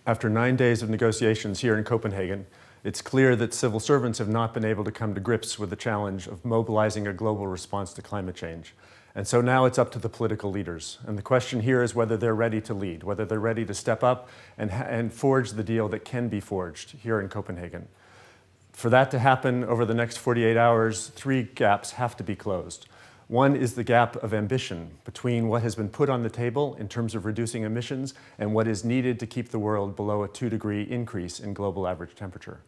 After 9 days of negotiations here in Copenhagen, it's clear that civil servants have not been able to come to grips with the challenge of mobilizing a global response to climate change. And so now it's up to the political leaders. And the question here is whether they're ready to lead, whether they're ready to step up and forge the deal that can be forged here in Copenhagen. For that to happen over the next 48 hours, 3 gaps have to be closed. One is the gap of ambition between what has been put on the table in terms of reducing emissions and what is needed to keep the world below a 2-degree increase in global average temperature.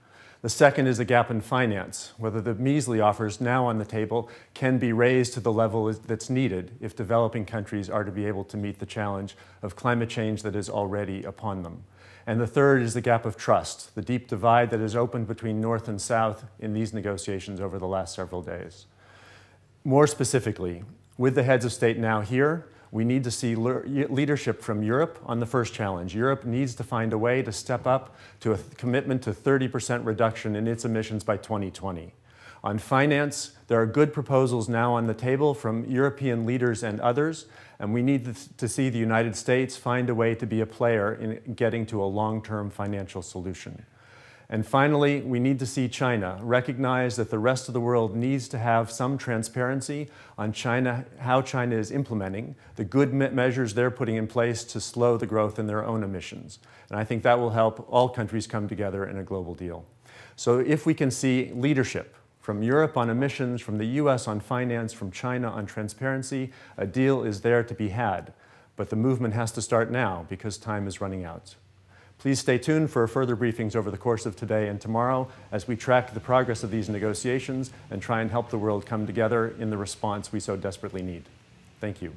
The second is a gap in finance, whether the measly offers now on the table can be raised to the level that's needed if developing countries are to be able to meet the challenge of climate change that is already upon them. And the third is the gap of trust, the deep divide that has opened between North and South in these negotiations over the last several days. More specifically, with the heads of state now here, we need to see leadership from Europe on the first challenge. Europe needs to find a way to step up to a commitment to 30% reduction in its emissions by 2020. On finance, there are good proposals now on the table from European leaders and others, and we need to see the United States find a way to be a player in getting to a long-term financial solution. And finally, we need to see China recognize that the rest of the world needs to have some transparency on how China is implementing the good measures they're putting in place to slow the growth in their own emissions. And I think that will help all countries come together in a global deal. So if we can see leadership from Europe on emissions, from the US on finance, from China on transparency, a deal is there to be had. But the movement has to start now because time is running out. Please stay tuned for further briefings over the course of today and tomorrow as we track the progress of these negotiations and try and help the world come together in the response we so desperately need. Thank you.